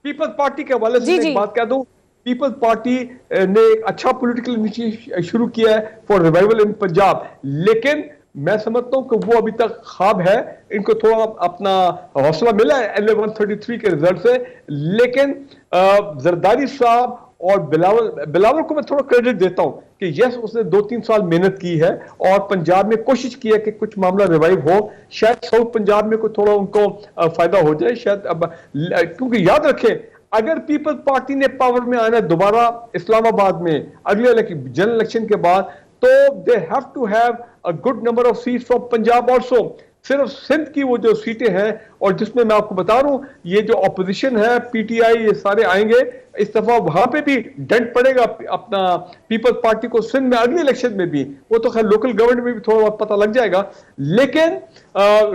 पीपल्स पार्टी के हवाले से एक बात कह दूं, पीपल्स पार्टी ने एक अच्छा पॉलिटिकल इनिशिएटिव शुरू किया है फॉर रिवाइवल इन पंजाब, लेकिन मैं समझता हूं कि वो अभी तक ख्वाब है। इनको थोड़ा अपना हौसला मिला है L133 के रिजल्ट से, लेकिन जरदारी साहब और बिलावल को मैं थोड़ा क्रेडिट देता हूं कि यस उसने 2-3 साल मेहनत की है और पंजाब में कोशिश की है कि कुछ मामला रिवाइव हो। शायद साउथ पंजाब में कोई थोड़ा उनको फायदा हो जाए शायद। अब क्योंकि याद रखें, अगर पीपल्स पार्टी ने पावर में आना दोबारा इस्लामाबाद में अगले जनरल इलेक्शन के बाद, तो they have to have a good number of seats from Punjab also. सिर्फ सिंध की वो जो सीटें हैं, और जिसमें मैं आपको बता रहा हूं ये जो ऑपोजिशन है, पीटीआई, ये सारे आएंगे, इस दफा वहां पे भी डेंट पड़ेगा अपना पीपल्स पार्टी को सिंध में अगले इलेक्शन में भी। वो तो खैर लोकल गवर्नमेंट में भी थोड़ा बहुत पता लग जाएगा, लेकिन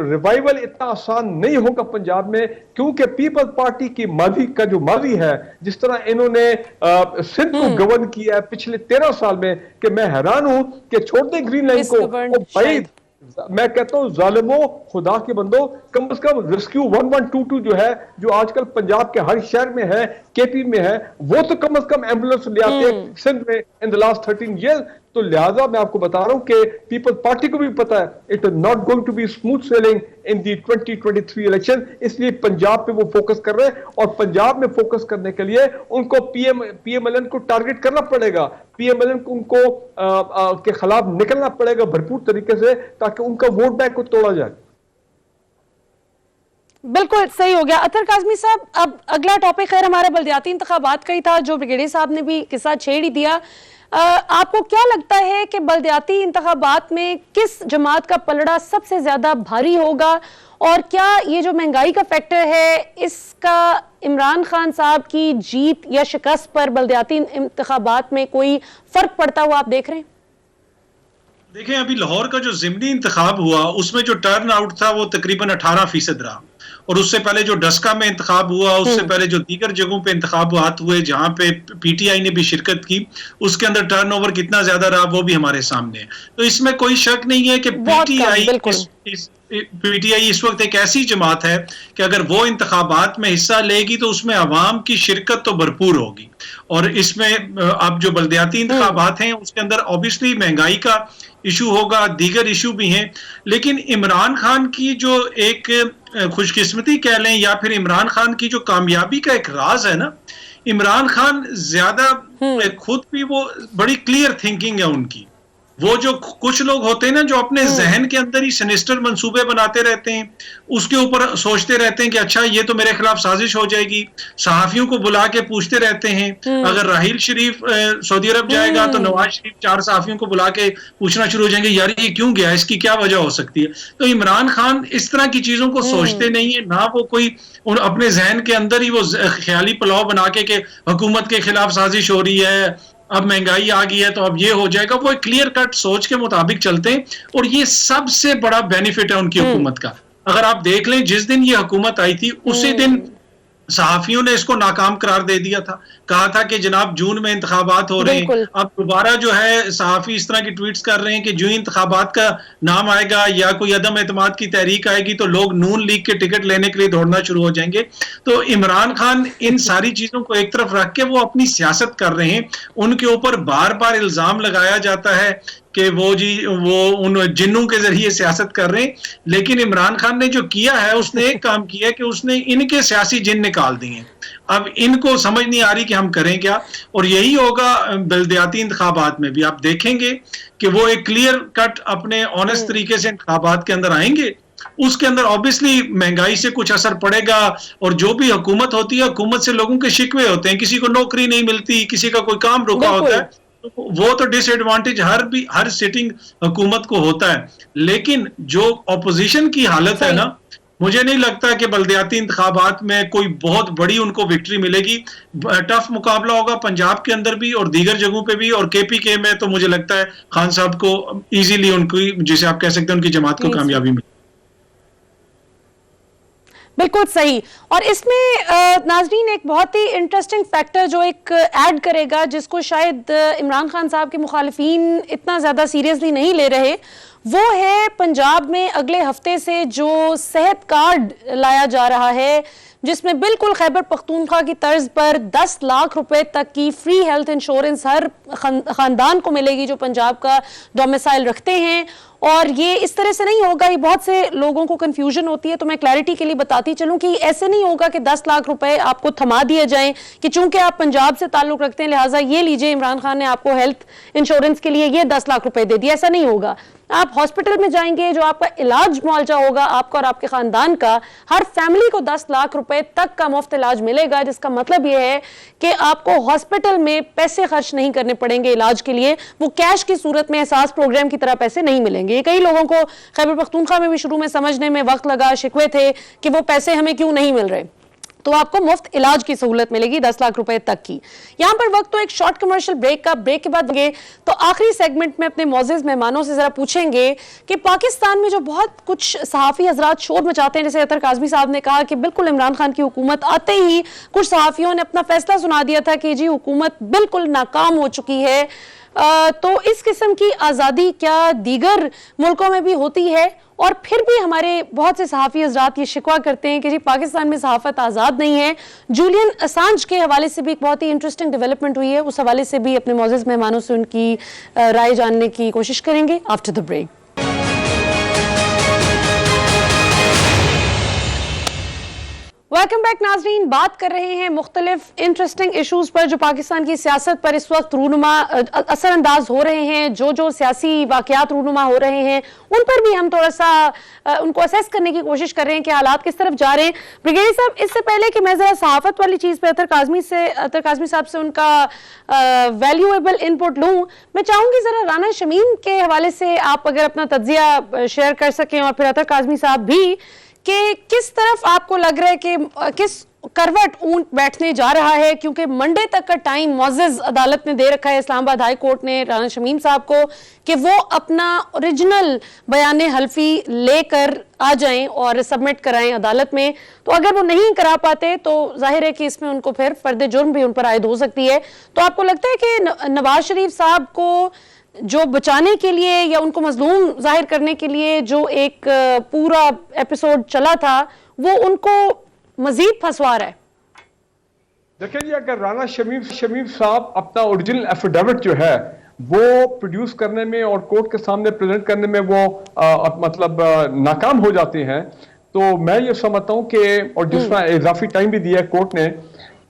रिवाइवल इतना आसान नहीं होगा पंजाब में, क्योंकि पीपल्स पार्टी की माजी का जो माजी है, जिस तरह इन्होंने सिंध को गवर्न किया है पिछले 13 साल में, कि मैं हैरान हूं कि छोड़ दें ग्रीन लाइन को। भाई मैं कहता हूं जालिमो, खुदा के बंदो, कम से कम रेस्क्यू 1122 जो है, जो आजकल पंजाब के हर शहर में है, केपी में है, वो तो कम से कम एम्बुलेंस ले आते हैं सिंध में इन द लास्ट 13 ईयर्स। तो लिहाजा मैं आपको बता रहा हूं कि पीपल्स पार्टी को भी पता है it is not going to be smooth sailing in the 2023 election, इसलिए पंजाब पे वो फोकस कर रहे हैं। और पंजाब में फोकस करने के लिए उनको पीएमएलएन को टारगेट करना पड़ेगा, पीएमएलएन को उनको के खिलाफ निकलना पड़ेगा भरपूर तरीके से, ताकि उनका वोट बैंक को तोड़ा जाए। बिल्कुल सही हो गया। अतर काज़मी साहब, अब अगला टॉपिक खैर हमारे बल्दियाती इंतखाबात का ही था, जो ब्रिगेडियर साहब ने भी किस्सा छेड़ ही दिया। आपको क्या लगता है कि बल्दियाती इंतखाबात में किस जमात का पलड़ा सबसे ज्यादा भारी होगा, और क्या ये जो महंगाई का फैक्टर है इसका इमरान खान साहब की जीत या शिकस्त पर बल्दियाती इंतखाबात में कोई फर्क पड़ता हुआ आप देख रहे हैं? देखें, अभी लाहौर का जो ज़िमनी इंतखाब हुआ उसमें जो टर्न आउट था वो तकरीबन 18% रहा, और उससे पहले जो डस्का में इंतखाब हुआ, उससे पहले जो दीगर जगहों पे इंतखाबात हुए जहां पे पीटीआई ने भी शिरकत की, उसके अंदर टर्नओवर कितना ज्यादा रहा वो भी हमारे सामने है। तो इसमें कोई शक नहीं है कि पीटीआई इस वक्त एक ऐसी जमात है कि अगर वो इंतखाबात में हिस्सा लेगी तो उसमें अवाम की शिरकत तो भरपूर होगी। और इसमें अब जो बल्दियाती इंतखाबात हैं उसके अंदर ऑब्वियसली महंगाई का इशू होगा, दीगर इशू भी हैं, लेकिन इमरान खान की जो एक खुशकिस्मती कह लें या फिर इमरान खान की जो कामयाबी का एक राज है ना, इमरान खान ज्यादा खुद भी वो बड़ी क्लियर थिंकिंग है उनकी। वो जो कुछ लोग होते हैं ना जो अपने जहन के अंदर ही सिनिस्टर मंसूबे बनाते रहते हैं, उसके ऊपर सोचते रहते हैं कि अच्छा ये तो मेरे खिलाफ साजिश हो जाएगी, सहाफियों को बुला के पूछते रहते हैं। अगर राहील शरीफ सऊदी अरब जाएगा तो नवाज शरीफ 4 सहाफियों को बुला के पूछना शुरू हो जाएंगे, यार ये क्यों गया, इसकी क्या वजह हो सकती है। तो इमरान खान इस तरह की चीजों को सोचते नहीं है, ना वो कोई अपने जहन के अंदर ही वो ख्याली पुलाव बना के हुकूमत के खिलाफ साजिश हो रही है, अब महंगाई आ गई है तो अब ये हो जाएगा। वो एक क्लियर कट सोच के मुताबिक चलते हैं और ये सबसे बड़ा बेनिफिट है उनकी हुकूमत का। अगर आप देख लें जिस दिन ये हुकूमत आई थी उसी दिन सहाफियों ने इसको नाकाम करार दे दिया था, कहा था कि जनाब जून में इंतखाबात हो रहे हैं। अब दोबारा जो है सहाफी इस तरह की ट्वीट्स कर रहे हैं कि जो इंतखाबात का नाम आएगा या कोई अदम एतमाद की तहरीक आएगी तो लोग नून लीग के टिकट लेने के लिए दौड़ना शुरू हो जाएंगे। तो इमरान खान इन सारी चीजों को एक तरफ रख के वो अपनी सियासत कर रहे हैं। उनके ऊपर बार बार इल्जाम लगाया जाता है कि वो उन जिन्नों के जरिए सियासत कर रहे हैं, लेकिन इमरान खान ने जो किया है उसने एक काम किया कि उसने इनके सियासी जिन निकाल दिए। अब इनको समझ नहीं आ रही कि हम करें क्या, और यही होगा बल्दियाती इंतखाबात में भी। आप देखेंगे कि वो एक क्लियर कट अपने ऑनेस्ट तरीके से इंतखाबात के अंदर आएंगे। उसके अंदर ऑब्वियसली महंगाई से कुछ असर पड़ेगा, और जो भी हुकूमत होती है हुकूमत से लोगों के शिकवे होते हैं, किसी को नौकरी नहीं मिलती, किसी का कोई काम रुका होता है, वो तो डिसएडवांटेज हर सिटिंग हुकूमत को होता है। लेकिन जो ऑपोजिशन की हालत है ना, मुझे नहीं लगता कि बल्दियाती इंतखाबात में कोई बहुत बड़ी उनको विक्ट्री मिलेगी। टफ मुकाबला होगा पंजाब के अंदर भी और दीगर जगहों पे भी, और केपीके में तो मुझे लगता है खान साहब को इजीली उनकी, जिसे आप कह सकते हैं, उनकी जमात को कामयाबी मिलेगी। बिल्कुल सही। और इसमें नाजरीन एक बहुत ही इंटरेस्टिंग फैक्टर जो एक ऐड करेगा, जिसको शायद इमरान खान साहब के मुखालिफिन इतना ज़्यादा सीरियसली नहीं ले रहे, वो है पंजाब में अगले हफ्ते से जो सेहत कार्ड लाया जा रहा है, जिसमें बिल्कुल खैबर पख्तूनख्वा की तर्ज पर 10 लाख रुपए तक की फ्री हेल्थ इंश्योरेंस हर खानदान को मिलेगी जो पंजाब का डोमिसाइल रखते हैं। और ये इस तरह से नहीं होगा, ये बहुत से लोगों को कंफ्यूजन होती है, तो मैं क्लैरिटी के लिए बताती चलूं कि ऐसे नहीं होगा कि 10 लाख रुपए आपको थमा दिए जाएं कि चूंकि आप पंजाब से ताल्लुक रखते हैं लिहाजा ये लीजिए, इमरान खान ने आपको हेल्थ इंश्योरेंस के लिए ये 10 लाख रुपए दे दिए। ऐसा नहीं होगा। आप हॉस्पिटल में जाएंगे, जो आपका इलाज मुआवजा होगा आपका और आपके खानदान का, हर फैमिली को 10 लाख रुपए तक का मुफ्त इलाज मिलेगा, जिसका मतलब यह है कि आपको हॉस्पिटल में पैसे खर्च नहीं करने पड़ेंगे इलाज के लिए। वो कैश की सूरत में एहसास प्रोग्राम की तरह पैसे नहीं मिलेंगे। ये कई लोगों को खैबर पख्तूनख्वा में भी शुरू में समझने में वक्त लगा, शिकवे थे कि वो पैसे हमें क्यों नहीं मिल रहे। तो आपको मुफ्त इलाज की सहूलत मिलेगी 10 लाख रुपए तक की। यहां पर वक्त तो एक शॉर्ट कमर्शियल ब्रेक का, ब्रेक के बाद तो आखिरी सेगमेंट में अपने मौजूद मेहमानों से जरा पूछेंगे कि पाकिस्तान में जो बहुत कुछ सहाफी हजरात शोर मचाते हैं, जैसे अतर काज़मी साहब ने कहा कि बिल्कुल इमरान खान की हुकूमत आते ही कुछ सहाफियों ने अपना फैसला सुना दिया था कि जी हुकूमत बिल्कुल नाकाम हो चुकी है। तो इस किस्म की आज़ादी क्या दीगर मुल्कों में भी होती है? और फिर भी हमारे बहुत से सहाफ़ी हज़रात ये शिकवा करते हैं कि जी पाकिस्तान में सहाफ़त आज़ाद नहीं है। जूलियन असांज के हवाले से भी एक बहुत ही इंटरेस्टिंग डेवलपमेंट हुई है, उस हवाले से भी अपने मौजूद मेहमानों से उनकी राय जानने की कोशिश करेंगे after the break. Welcome back नाजरीन, बात कर रहे हैं मुख्तलिफ इंटरेस्टिंग इशूज़ पर जो पाकिस्तान की सियासत पर इस वक्त रूनुमा असरअंदाज हो रहे हैं। जो सियासी वाक़यात रूनुमा हो रहे हैं उन पर भी हम थोड़ा सा उनको असेस करने की कोशिश कर रहे हैं कि हालात किस तरफ जा रहे हैं। ब्रिगेडियर साहब, इससे पहले कि मैं ज़रा सहाफ़त वाली चीज़ पर अतर काज़मी साहब से उनका वैल्यूएबल इनपुट लूँ, मैं चाहूँगी ज़रा राना शमीम के हवाले से आप अगर अपना तज्ज़िया शेयर कर सकें, और फिर अतर काज़मी साहब भी, कि किस तरफ आपको लग रहा है कि किस करवट ऊंट बैठने जा रहा है, क्योंकि मंडे तक का टाइम मुअज़्ज़ज़ अदालत ने दे रखा है, इस्लामाबाद हाई कोर्ट ने राना शमीम साहब को, कि वो अपना ओरिजिनल बयान हल्फी लेकर आ जाएं और सबमिट कराएं अदालत में। तो अगर वो नहीं करा पाते तो जाहिर है कि इसमें उनको फिर फर्द जुर्म भी उन पर आयद हो सकती है। तो आपको लगता है कि नवाज शरीफ साहब को जो बचाने के लिए या उनको मजलूम जाहिर करने के लिए जो एक पूरा एपिसोड चला था, वो उनको मजीद फंसवा रहा है? देखिए जी, अगर राना शमीम साहब अपना ओरिजिनल एफिडेविट जो है वो प्रोड्यूस करने में और कोर्ट के सामने प्रेजेंट करने में वो नाकाम हो जाते हैं, तो मैं ये समझता हूं कि, और जिसमें इजाफी टाइम भी दिया है कोर्ट ने,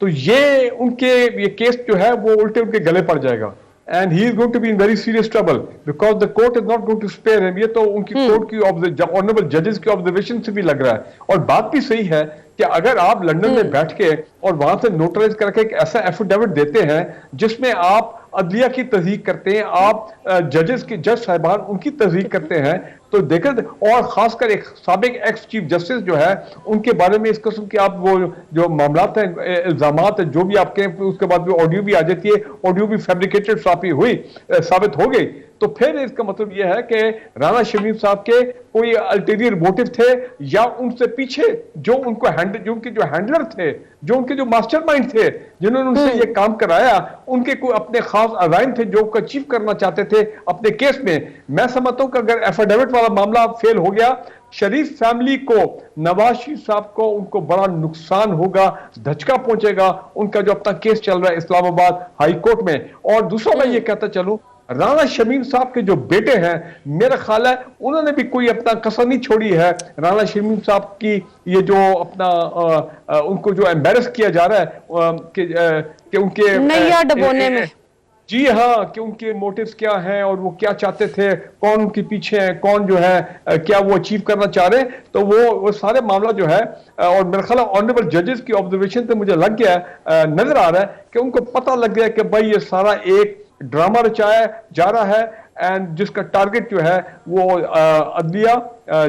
तो ये केस जो है वो उल्टे उनके गले पड़ जाएगा, and he is going to be in very serious trouble because the court is not going to spare him। ये तो उनकी कोर्ट की ऑनरेबल जजेस की ऑब्जर्वेशन से भी लग रहा है। और बात भी सही है कि अगर आप लंदन में बैठ के और वहां से नोटराइज करके एक ऐसा एफिडेविट देते हैं जिसमें आप अदलिया की तस्दीक करते हैं, आप जज साहिबान उनकी तस्दीक करते हैं, तो देखें, और खासकर एक साबिक एक्स चीफ जस्टिस जो है उनके बारे में इस किस्म के आप वो जो मामलात हैं, इल्जामात हैं, जो भी आपके, उसके बाद ऑडियो भी आ जाती है, ऑडियो भी फैब्रिकेटेड साबित हो गई, तो फिर इसका मतलब यह है कि राना शमीम साहब के कोई अल्टीरियर मोटिव थे, या उनसे पीछे जो उनके जो हैंडलर थे, जो उनके जो मास्टरमाइंड थे, जिन्होंने उनसे ये काम कराया, उनके कोई अपने खास अजाइम थे जो अचीव करना चाहते थे अपने केस में। मैं समझता हूं कि अगर एफिडेविट वाला मामला फेल हो गया, शरीफ फैमिली को, नवाज शरीफ साहब को, उनको बड़ा नुकसान होगा, धचका पहुंचेगा उनका जो अपना केस चल रहा है इस्लामाबाद हाई कोर्ट में। और दूसरा मैं ये कहता चलूं, राना शमीम साहब के जो बेटे हैं, मेरा ख्याल है उन्होंने भी कोई अपना कसर नहीं छोड़ी है राना शमीम साहब की ये जो अपना उनको जो एम्बेरस किया जा रहा है कि उनके नैया डुबोने में। जी हाँ, कि उनके मोटिव्स क्या हैं और वो क्या चाहते थे, कौन उनके पीछे है, कौन जो है क्या वो अचीव करना चाह रहे हैं, तो वो सारे मामला जो है, और मेरा ख्याल ऑनरेबल जजेस की ऑब्जर्वेशन से मुझे लग गया, नजर आ रहा है कि उनको पता लग गया कि भाई ये सारा एक ड्रामा रचाया जा रहा है, एंड जिसका टारगेट जो है वो अदलिया,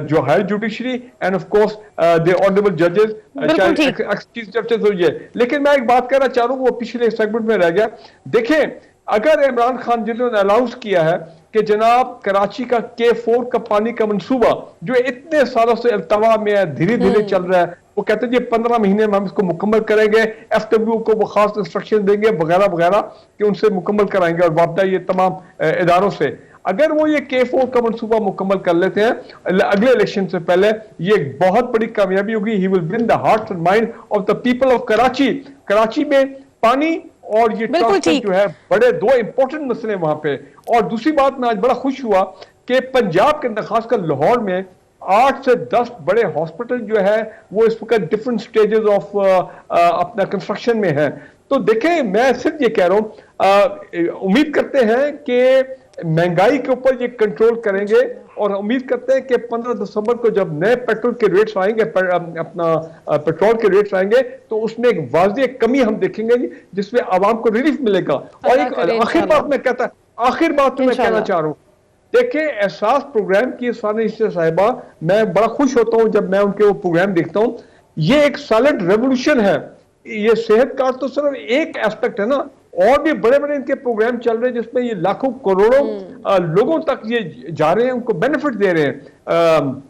जो है judiciary, end of course the honourable जजेस, चीफ जस्टिस हुई है। लेकिन मैं एक बात कहना चाह रहा हूं, वो पिछले सेगमेंट में रह गया। देखें, अगर इमरान खान जिन्होंने अनाउंस किया है कि जनाब कराची का K4 का पानी का मंसूबा जो इतने सालों से अल्तवा में है, धीरे धीरे चल रहा है, वो कहते हैं 15 महीने में हम इसको मुकम्मल करेंगे, FW को वो खास इंस्ट्रक्शन देंगे वगैरह वगैरह कि उनसे मुकम्मल कराएंगे, और वापदा ये तमाम इदारों से। अगर वो ये K4 का मंसूबा मुकम्मल कर लेते हैं अगले इलेक्शन से पहले, ये एक बहुत बड़ी कामयाबी होगी। He will win the heart and mind of the people of Karachi. Karachi में पानी और ये ट्रांसपोर्ट जो है, बड़े दो इंपॉर्टेंट मसले वहां पे। और दूसरी बात, मैं आज बड़ा खुश हुआ कि पंजाब के अंदर, खासकर लाहौर में 8 से 10 बड़े हॉस्पिटल जो है वो इस वक्त डिफरेंट स्टेजेस ऑफ अपना कंस्ट्रक्शन में है। तो देखें, मैं सिर्फ ये कह रहा हूं, उम्मीद करते हैं कि महंगाई के ऊपर ये कंट्रोल करेंगे, और उम्मीद करते हैं कि 15 दिसंबर को जब नए पेट्रोल के रेट्स आएंगे, अपना पेट्रोल के रेट्स आएंगे, तो उसमें एक वाज़ेह कमी हम देखेंगे जिसमें आवाम को रिलीफ मिलेगा। और एक आखिर बात मैं कहना चाह रहा हूँ, देखिए, एहसास प्रोग्राम की सानिया साहिबा, मैं बड़ा खुश होता हूँ जब मैं उनके वो प्रोग्राम देखता हूँ। ये एक साइलेंट रेवोल्यूशन है। ये सेहत कार्ड तो सिर्फ एक एस्पेक्ट है ना, और भी बड़े बड़े इनके प्रोग्राम चल रहे हैं जिसमें ये लाखों करोड़ों लोगों तक ये जा रहे हैं, उनको बेनिफिट दे रहे हैं,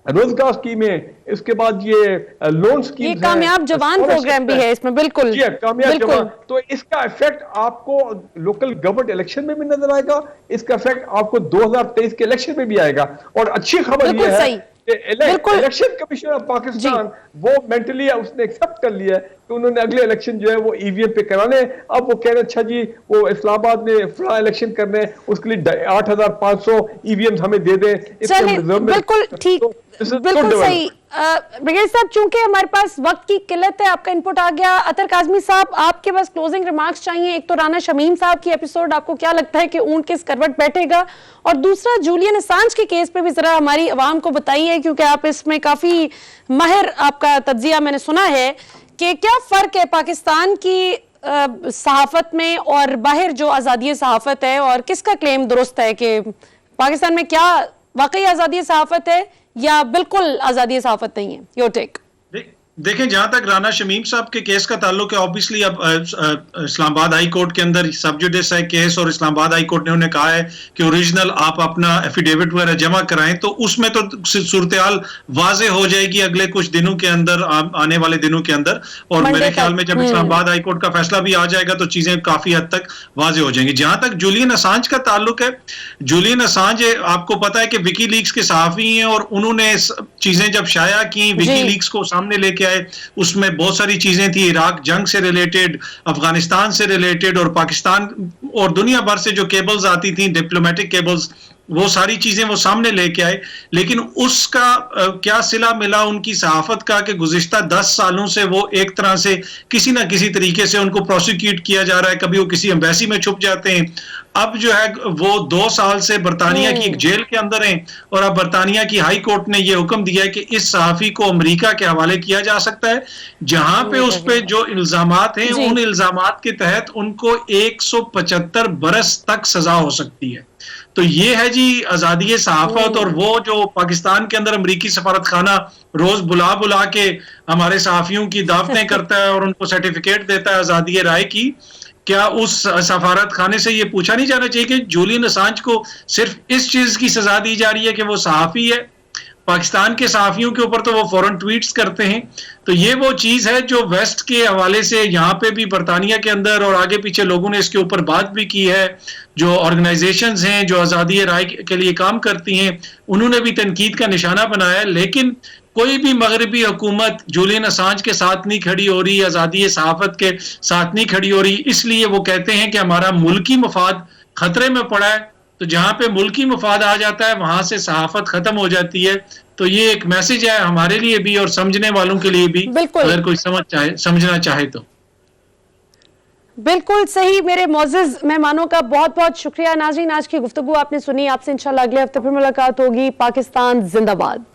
रोजगार स्कीमें, इसके बाद ये लोन स्कीम, ये कामयाब जवान प्रोग्राम भी है इसमें। बिल्कुल जी, कामयाब जवान। तो इसका इफेक्ट आपको लोकल गवर्नमेंट इलेक्शन में भी नजर आएगा, इसका इफेक्ट आपको 2023 के इलेक्शन में भी आएगा। और अच्छी खबर यह है कि इलेक्शन कमीशन ऑफ पाकिस्तान वो मेंटली उसने एक्सेप्ट कर लिया है कि उन्होंने अगले इलेक्शन जो है वो ईवीएम पे कराने। अब वो कह रहे हैं, अच्छा जी, वो इस्लामाबाद में फला इलेक्शन करने, उसके लिए 8,500 ईवीएम हमें दे दें। बिल्कुल ठीक, बिल्कुल सही। ब्रिगेडियर साहब, चूंकि हमारे पास वक्त की किल्लत है, आपका इनपुट आ गया। अतर काज़मी साहब, आपके पास क्लोजिंग रिमार्क्स चाहिए। एक तो राना शमीम साहब की एपिसोड, आपको क्या लगता है कि ऊंट किस करवट बैठेगा, और दूसरा जूलियन असांज के केस पे भी जरा हमारी आवाम को बताइए, क्योंकि आप इसमें काफी माहिर, आपका तज्जिया मैंने सुना है, कि क्या फर्क है पाकिस्तान की सहाफत में और बाहर जो आज़ादी सहाफत है, और किसका क्लेम दुरुस्त है कि पाकिस्तान में क्या वाकई आज़ादी सहाफत है या बिल्कुल आज़ादी सहाफत नहीं है? Your take. देखें, जहां तक राना शमीम साहब के केस का ताल्लुक है, ऑब्वियसली अब इस्लामाबाद हाई कोर्ट के अंदर सब जुडिस है केस, और इस्लामाबाद हाई कोर्ट ने उन्हें कहा है कि ओरिजिनल आप अपना एफिडेविट वगैरह जमा कराएं, तो उसमें तो सूरत-ए-हाल वाजे हो जाएगी अगले कुछ दिनों के अंदर, आने वाले दिनों के अंदर। और मेरे ख्याल में जब इस्लामाबाद हाई कोर्ट का फैसला भी आ जाएगा तो चीजें काफी हद तक वाजे हो जाएंगी। जहां तक जूलियन असांज का ताल्लुक है, जूलियन असांज आपको पता है कि विकीलीक्स के सहाफी हैं, और उन्होंने चीजें जब शाया की, विकीलीक्स को सामने लेके आए, उसमें बहुत सारी चीजें थी, इराक जंग से रिलेटेड, अफगानिस्तान से रिलेटेड, और पाकिस्तान और दुनिया भर से जो केबल्स आती थी, डिप्लोमेटिक केबल्स, वो सारी चीजें वो सामने लेके आए। लेकिन उसका क्या सिला मिला उनकी सहाफत का कि गुज़िश्ता 10 सालों से वो एक तरह से किसी ना किसी तरीके से उनको प्रोसिक्यूट किया जा रहा है, कभी वो किसी एम्बेसी में छुप जाते हैं। अब जो है वो 2 साल से बरतानिया की एक जेल के अंदर हैं, और अब बरतानिया की हाई कोर्ट ने ये हुक्म दिया है कि इस सहाफी को अमेरिका के हवाले किया जा सकता है, जहां पे उस पे जो इल्जामात हैं, उन इल्जामात के तहत उनको 175 बरस तक सजा हो सकती है। तो ये है जी आजादी सहाफत। और वो जो पाकिस्तान के अंदर अमरीकी सफारत खाना रोज बुला बुला के हमारे सहाफियों की दावतें करता है और उनको सर्टिफिकेट देता है आजादी राय की, क्या उस सफारत खाने से ये पूछा नहीं जाना चाहिए कि जूलियन असांज को सिर्फ इस चीज की सजा दी जा रही है कि वो सहाफी है? पाकिस्तान के सहाफियों के ऊपर तो वो फौरन ट्वीट्स करते हैं। तो ये वो चीज है जो वेस्ट के हवाले से यहाँ पे भी बरतानिया के अंदर और आगे पीछे लोगों ने इसके ऊपर बात भी की है। जो ऑर्गेनाइजेशंस हैं जो आज़ादी राय के लिए काम करती हैं, उन्होंने भी तनकीद का निशाना बनाया है। लेकिन कोई भी मगरबी हुकूमत जूलियन असांज के साथ नहीं खड़ी हो रही, आज़ादी सहाफत के साथ नहीं खड़ी हो रही। इसलिए वो कहते हैं कि हमारा मुल्की मफाद खतरे में पड़ा है। तो जहां पे मुल्की मफाद आ जाता है वहां से सहाफत खत्म हो जाती है। तो ये एक मैसेज है हमारे लिए भी और समझने वालों के लिए भी, अगर कोई समझना चाहे तो। बिल्कुल सही। मेरे मोअज़्ज़िज़ मेहमानों का बहुत बहुत शुक्रिया। नाज़रीन, आज की गुफ्तगू आपने सुनी। आपसे इंशाल्लाह अगले हफ्ते फिर मुलाकात होगी। पाकिस्तान जिंदाबाद।